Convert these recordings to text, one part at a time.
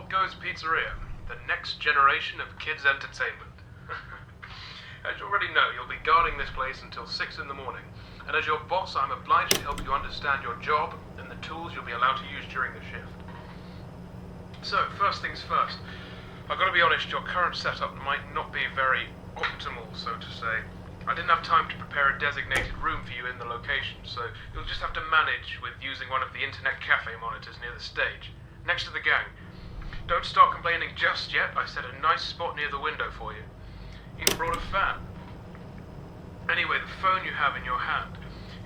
Popgoes Pizzeria, the next generation of kids' entertainment. As you already know, you'll be guarding this place until 6 in the morning, and as your boss, I'm obliged to help you understand your job and the tools you'll be allowed to use during the shift. So, first things first, I've got to be honest, your current setup might not be very optimal, so to say. I didn't have time to prepare a designated room for you in the location, so you'll just have to manage with using one of the internet cafe monitors near the stage, next to the gang. Don't start complaining just yet. I set a nice spot near the window for you. Even brought a fan. Anyway, the phone you have in your hand,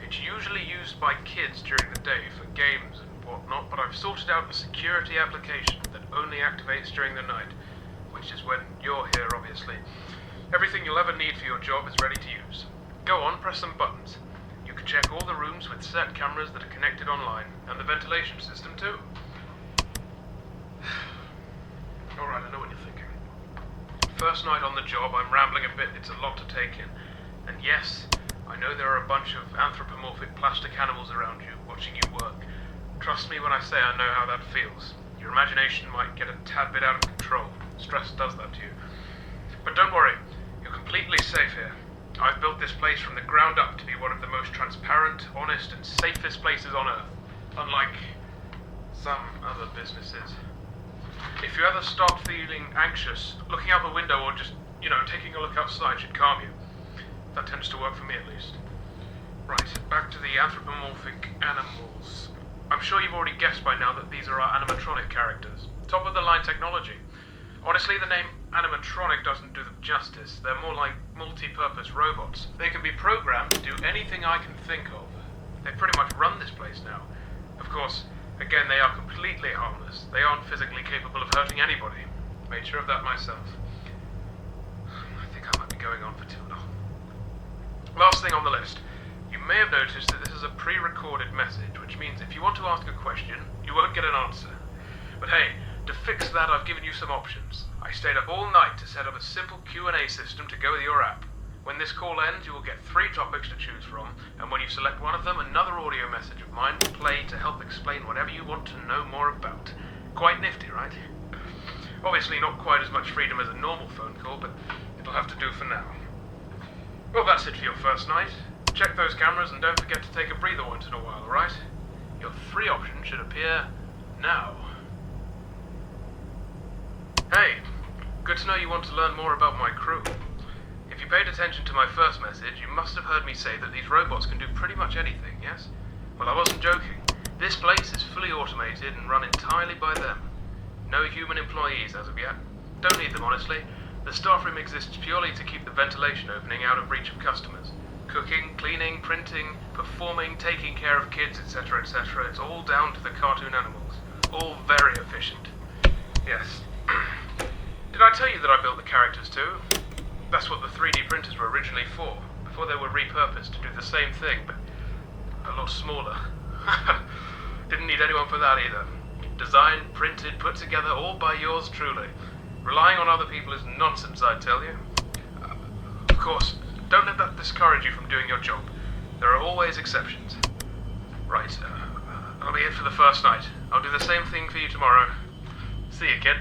it's usually used by kids during the day for games and whatnot, but I've sorted out a security application that only activates during the night, which is when you're here, obviously. Everything you'll ever need for your job is ready to use. Go on, press some buttons. You can check all the rooms with set cameras that are connected online, and the ventilation system too. Alright, I know what you're thinking. First night on the job, I'm rambling a bit, it's a lot to take in. And yes, I know there are a bunch of anthropomorphic plastic animals around you, watching you work. Trust me when I say I know how that feels. Your imagination might get a tad bit out of control. Stress does that to you. But don't worry, you're completely safe here. I've built this place from the ground up to be one of the most transparent, honest, and safest places on Earth. Unlike some other businesses. If you ever start feeling anxious, looking out the window or just, taking a look outside should calm you. That tends to work for me, at least. Right, back to the anthropomorphic animals. I'm sure you've already guessed by now that these are our animatronic characters. Top-of-the-line technology. Honestly, the name animatronic doesn't do them justice. They're more like multi-purpose robots. They can be programmed to do anything I can think of. They pretty much run this place now. Of course, again, they are completely harmless. They aren't physically capable of hurting anybody. Made sure of that myself. I think I might be going on for too long. Last thing on the list. You may have noticed that this is a pre-recorded message, which means if you want to ask a question, you won't get an answer. But hey, to fix that, I've given you some options. I stayed up all night to set up a simple Q&A system to go with your app. When this call ends, you will get 3 topics to choose from, and when you select one of them, another audio message of mine will play to help explain whatever you want to know more about. Quite nifty, right? Obviously not quite as much freedom as a normal phone call, but it'll have to do for now. Well, that's it for your first night. Check those cameras and don't forget to take a breather once in a while, alright? Your 3 options should appear now. Hey, good to know you want to learn more about my crew. If you paid attention to my first message, you must have heard me say that these robots can do pretty much anything, yes? Well, I wasn't joking. This place is fully automated and run entirely by them. No human employees as of yet. Don't need them, honestly. The staff room exists purely to keep the ventilation opening out of reach of customers. Cooking, cleaning, printing, performing, taking care of kids, etc., etc. It's all down to the cartoon animals. All very efficient. Yes. Did I tell you that I built the characters too? That's what the 3D printers were originally for, before they were repurposed to do the same thing, but a lot smaller. Didn't need anyone for that either. Designed, printed, put together, all by yours truly. Relying on other people is nonsense, I tell you. Of course, don't let that discourage you from doing your job. There are always exceptions. Right, that'll be it for the first night. I'll do the same thing for you tomorrow. See you, kid.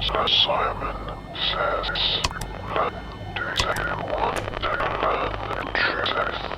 Simon says, do you want to learn the truth?